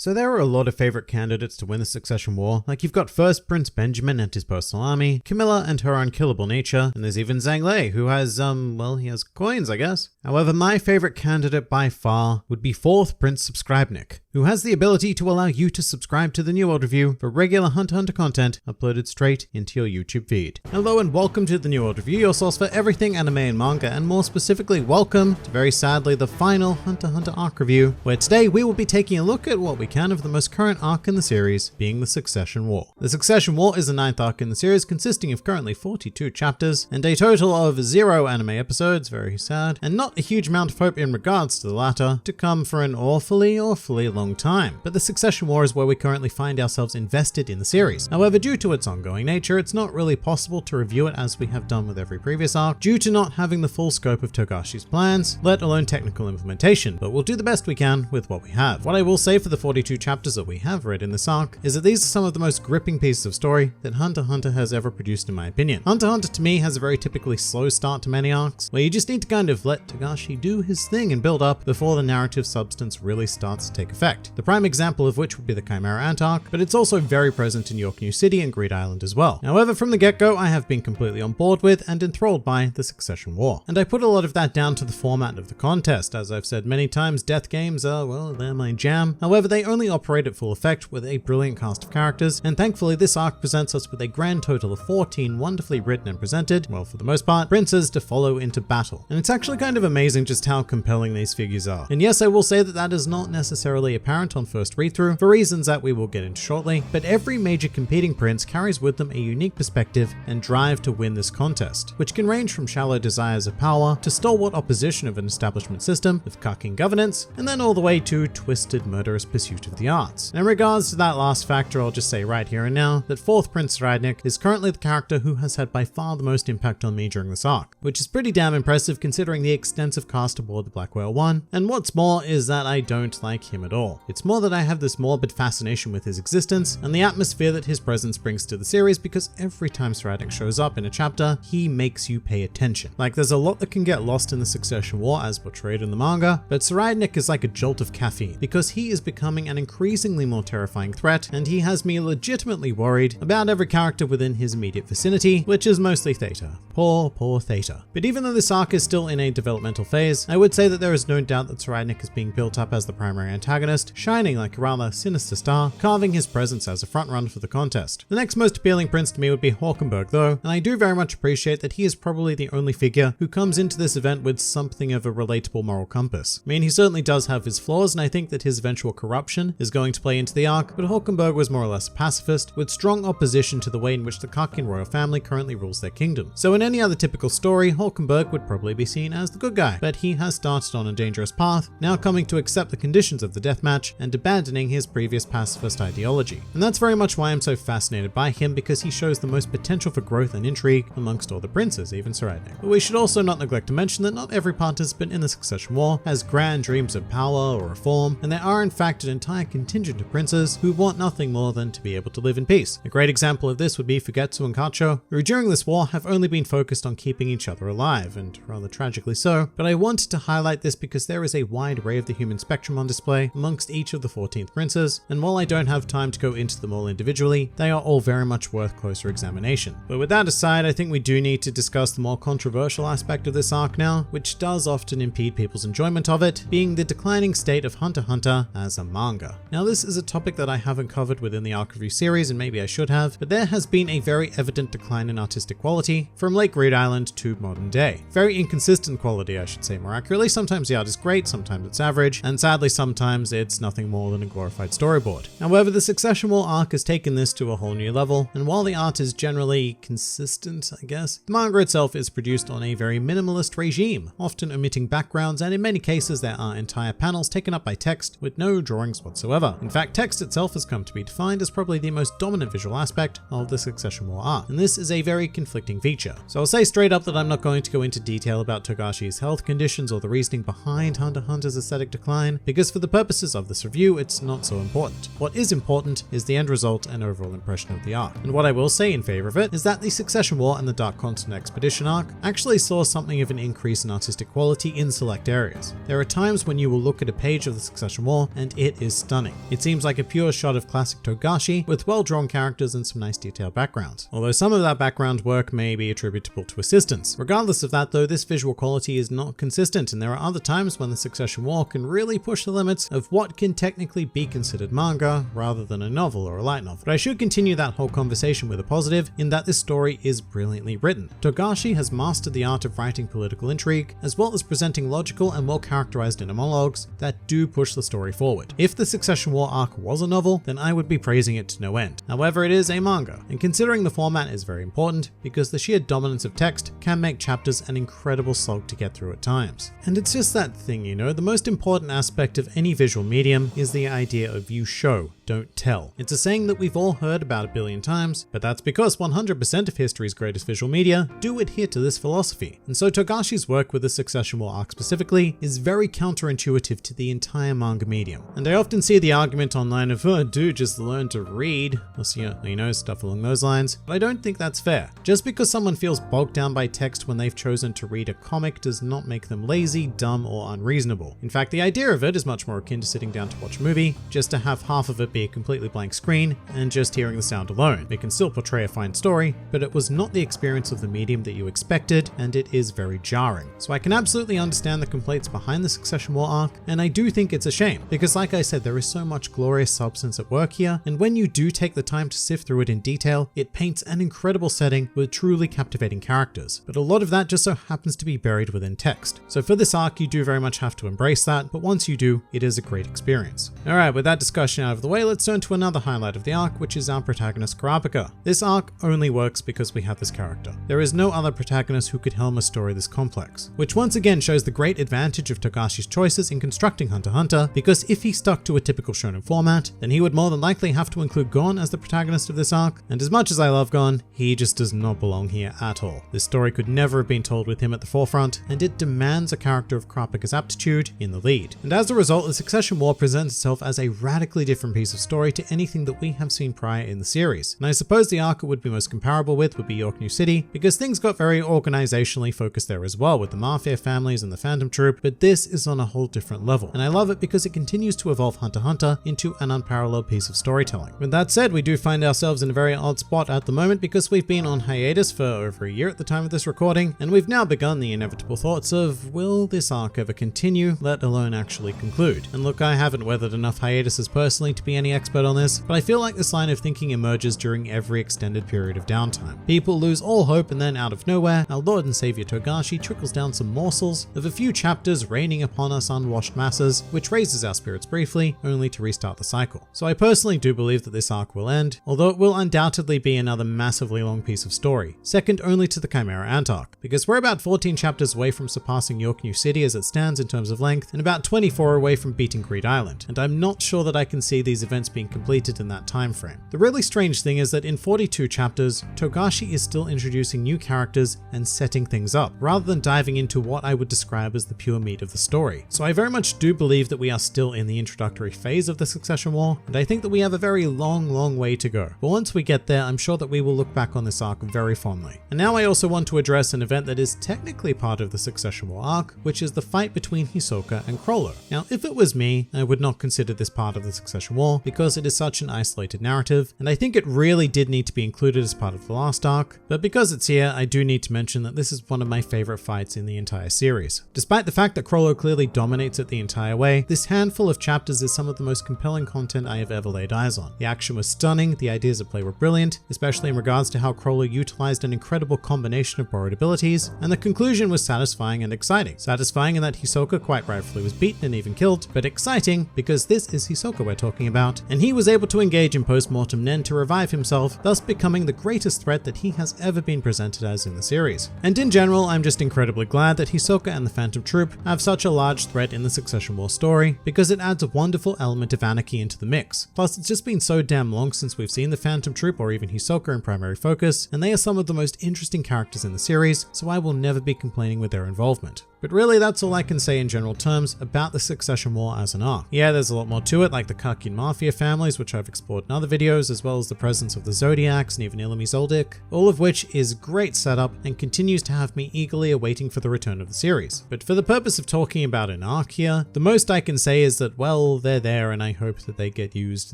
So there are a lot of favorite candidates to win the succession war. Like you've got first Prince Benjamin and his personal army, Camilla and her unkillable nature, and there's even Zhang Lei, who has, well, he has coins, I guess. However, my favorite candidate by far would be fourth Prince Subscribenick, who has the ability to allow you to subscribe to the New World Review for regular Hunter x Hunter content uploaded straight into your YouTube feed. Hello and welcome to the New World Review, your source for everything anime and manga, and more specifically, welcome to very sadly the final Hunter x Hunter arc review, where today we will be taking a look at what we can of the most current arc in the series, being the Succession War. The Succession War is the 9th arc in the series, consisting of currently 42 chapters and a total of 0 anime episodes, very sad, and not a huge amount of hope in regards to the latter to come for an awfully long time. But the Succession War is where we currently find ourselves invested in the series. However, due to its ongoing nature, it's not really possible to review it as we have done with every previous arc, due to not having the full scope of Togashi's plans, let alone technical implementation, but we'll do the best we can with what we have. What I will say for the 42 chapters that we have read in this arc is that these are some of the most gripping pieces of story that Hunter x Hunter has ever produced in my opinion. Hunter x Hunter to me has a very typically slow start to many arcs, where you just need to kind of let Togashi do his thing and build up before the narrative substance really starts to take effect. The prime example of which would be the Chimera Ant arc, but it's also very present in York New City and Greed Island as well. However, from the get-go, I have been completely on board with and enthralled by the Succession War. And I put a lot of that down to the format of the contest. As I've said many times, death games are, well, they're my jam. However, they only operate at full effect with a brilliant cast of characters, and thankfully this arc presents us with a grand total of 14 wonderfully written and presented, well for the most part, princes to follow into battle. And it's actually kind of amazing just how compelling these figures are. And yes, I will say that that is not necessarily apparent on first read-through, for reasons that we will get into shortly, but every major competing prince carries with them a unique perspective and drive to win this contest, which can range from shallow desires of power to stalwart opposition of an establishment system with cucking governance, and then all the way to twisted murderous pursuit of the arts. And in regards to that last factor, I'll just say right here and now that 4th Prince Subscribenick is currently the character who has had by far the most impact on me during this arc, which is pretty damn impressive considering the extensive cast aboard the Black Whale 1, and what's more is that I don't like him at all. It's more that I have this morbid fascination with his existence and the atmosphere that his presence brings to the series, because every time Subscribenick shows up in a chapter, he makes you pay attention. Like, there's a lot that can get lost in the Succession War as portrayed in the manga, but Subscribenick is like a jolt of caffeine, because he is becoming an increasingly more terrifying threat, and he has me legitimately worried about every character within his immediate vicinity, which is mostly Theta. Poor Theta. But even though this arc is still in a developmental phase, I would say that there is no doubt that Subscribenick is being built up as the primary antagonist, shining like a rather sinister star, carving his presence as a frontrunner for the contest. The next most appealing prince to me would be Hulkenberg though, and I do very much appreciate that he is probably the only figure who comes into this event with something of a relatable moral compass. I mean, he certainly does have his flaws, and I think that his eventual corruption is going to play into the arc, but Hulkenberg was more or less a pacifist, with strong opposition to the way in which the Kakin royal family currently rules their kingdom. So in any other typical story, Hulkenberg would probably be seen as the good guy, but he has started on a dangerous path, now coming to accept the conditions of the deathmatch and abandoning his previous pacifist ideology. And that's very much why I'm so fascinated by him, because he shows the most potential for growth and intrigue amongst all the princes, even Subscribenick. But we should also not neglect to mention that not every participant in the Succession War has grand dreams of power or reform, and there are in fact an entire contingent of princes who want nothing more than to be able to live in peace. A great example of this would be Fugetsu and Kacho, who during this war have only been focused on keeping each other alive, and rather tragically so, but I wanted to highlight this because there is a wide array of the human spectrum on display amongst each of the 14th princes, and while I don't have time to go into them all individually, they are all very much worth closer examination. But with that aside, I think we do need to discuss the more controversial aspect of this arc now, which does often impede people's enjoyment of it, being the declining state of Hunter x Hunter as a manga. Now this is a topic that I haven't covered within the arc review series, and maybe I should have, but there has been a very evident decline in artistic quality from late Greed Island to modern day. Very inconsistent quality, I should say more accurately. Sometimes the art is great, sometimes it's average, and sadly sometimes it's nothing more than a glorified storyboard. However, the Succession War arc has taken this to a whole new level, and while the art is generally consistent, I guess, the manga itself is produced on a very minimalist regime, often omitting backgrounds, and in many cases there are entire panels taken up by text with no drawings whatsoever. In fact, text itself has come to be defined as probably the most dominant visual aspect of the Succession War art, and this is a very conflicting feature. So I'll say straight up that I'm not going to go into detail about Togashi's health conditions or the reasoning behind Hunter x Hunter's aesthetic decline, because for the purposes of this review, it's not so important. What is important is the end result and overall impression of the arc. And what I will say in favor of it is that the Succession War and the Dark Continent Expedition arc actually saw something of an increase in artistic quality in select areas. There are times when you will look at a page of the Succession War and it is is stunning. It seems like a pure shot of classic Togashi with well-drawn characters and some nice detailed backgrounds. Although some of that background work may be attributable to assistance. Regardless of that though, this visual quality is not consistent, and there are other times when the Succession War can really push the limits of what can technically be considered manga rather than a novel or a light novel. But I should continue that whole conversation with a positive in that this story is brilliantly written. Togashi has mastered the art of writing political intrigue, as well as presenting logical and well-characterized inner monologues that do push the story forward. If the Succession War arc was a novel, then I would be praising it to no end. However, it is a manga, and considering the format is very important because the sheer dominance of text can make chapters an incredible slog to get through at times. And it's just that thing, you know, the most important aspect of any visual medium is the idea of you show, don't tell. It's a saying that we've all heard about a billion times, but that's because 100% of history's greatest visual media do adhere to this philosophy. And so Togashi's work with the Succession War arc specifically is very counterintuitive to the entire manga medium. And I often see the argument online of, oh dude, just learn to read, or you know, stuff along those lines, but I don't think that's fair. Just because someone feels bogged down by text when they've chosen to read a comic does not make them lazy, dumb, or unreasonable. In fact, the idea of it is much more akin to sitting down to watch a movie, just to have half of it be a completely blank screen and just hearing the sound alone. It can still portray a fine story, but it was not the experience of the medium that you expected, and it is very jarring. So I can absolutely understand the complaints behind the Succession War arc, and I do think it's a shame, because like I said, there is so much glorious substance at work here, and when you do take the time to sift through it in detail, it paints an incredible setting with truly captivating characters. But a lot of that just so happens to be buried within text. So for this arc, you do very much have to embrace that, but once you do, it is a great experience. Alright, with that discussion out of the way, let's turn to another highlight of the arc, which is our protagonist Kurapika. This arc only works because we have this character. There is no other protagonist who could helm a story this complex, which once again shows the great advantage of Togashi's choices in constructing Hunter x Hunter, because if he stuck to a typical shonen format, then he would more than likely have to include Gon as the protagonist of this arc, and as much as I love Gon, he just does not belong here at all. This story could never have been told with him at the forefront, and it demands a character of Kurapika's aptitude in the lead. And as a result, the Succession War presents itself as a radically different piece of story to anything that we have seen prior in the series. And I suppose the arc it would be most comparable with would be York New City, because things got very organizationally focused there as well, with the Mafia families and the Phantom Troop, but this is on a whole different level. And I love it because it continues to evolve Hunter x Hunter into an unparalleled piece of storytelling. With that said, we do find ourselves in a very odd spot at the moment because we've been on hiatus for over a year at the time of this recording, and we've now begun the inevitable thoughts of, will this arc ever continue, let alone actually conclude? And look, I haven't weathered enough hiatuses personally to be any expert on this, but I feel like this line of thinking emerges during every extended period of downtime. People lose all hope, and then out of nowhere, our Lord and Savior Togashi trickles down some morsels of a few chapters raining upon us unwashed masses, which raises our spirits briefly, only to restart the cycle. So I personally do believe that this arc will end, although it will undoubtedly be another massively long piece of story, second only to the Chimera Ant arc, because we're about 14 chapters away from surpassing York New City as it stands in terms of length, and about 24 away from beating Greed Island, and I'm not sure that I can see these events being completed in that time frame. The really strange thing is that in 42 chapters, Togashi is still introducing new characters and setting things up, rather than diving into what I would describe as the pure meat of the story. So I very much do believe that we are still in the introductory phase of the Succession War, and I think that we have a very long way to go. But once we get there, I'm sure that we will look back on this arc very fondly. And now I also want to address an event that is technically part of the Succession War arc, which is the fight between Hisoka and Chrollo. Now, if it was me, I would not consider this part of the Succession War because it is such an isolated narrative, and I think it really did need to be included as part of the last arc, but because it's here, I do need to mention that this is one of my favorite fights in the entire series. Despite the fact that Chrollo clearly dominates it the entire way, this handful of chapters is some of the most compelling content I have ever laid eyes on. The action was stunning, the ideas at play were brilliant, especially in regards to how Chrollo utilized an incredible combination of borrowed abilities, and the conclusion was satisfying and exciting. Satisfying in that Hisoka quite rightfully was beaten and even killed, but exciting because this is Hisoka we're talking about, and he was able to engage in post-mortem Nen to revive himself, thus becoming the greatest threat that he has ever been presented as in the series. And in general, I'm just incredibly glad that Hisoka and the Phantom Troop have such a large threat in the Succession War story, because it adds a wonderful element of anarchy into the mix. Plus, it's just been so damn long since we've seen the Phantom Troop or even Hisoka in primary focus, and they are some of the most interesting characters in the series, so I will never be complaining with their involvement. But really, that's all I can say in general terms about the Succession War as an arc. Yeah, there's a lot more to it, like the Karkin Mafia families, which I've explored in other videos, as well as the presence of the Zodiacs and even Ilumi Zoldyck, all of which is great setup and continues to have me eagerly awaiting for the return of the series. But for the purpose of talking about an arc here, the most I can say is that, well, they're there and I hope that they get used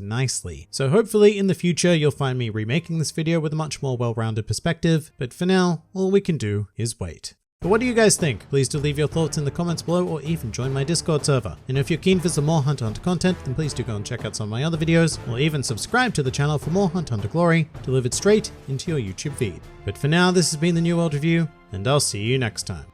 nicely. So hopefully in the future you'll find me remaking this video with a much more well-rounded perspective, but for now, all we can do is wait. But what do you guys think? Please do leave your thoughts in the comments below or even join my Discord server. And if you're keen for some more Hunter x Hunter content, then please do go and check out some of my other videos, or even subscribe to the channel for more Hunter x Hunter glory delivered straight into your YouTube feed. But for now, this has been the New World Review, and I'll see you next time.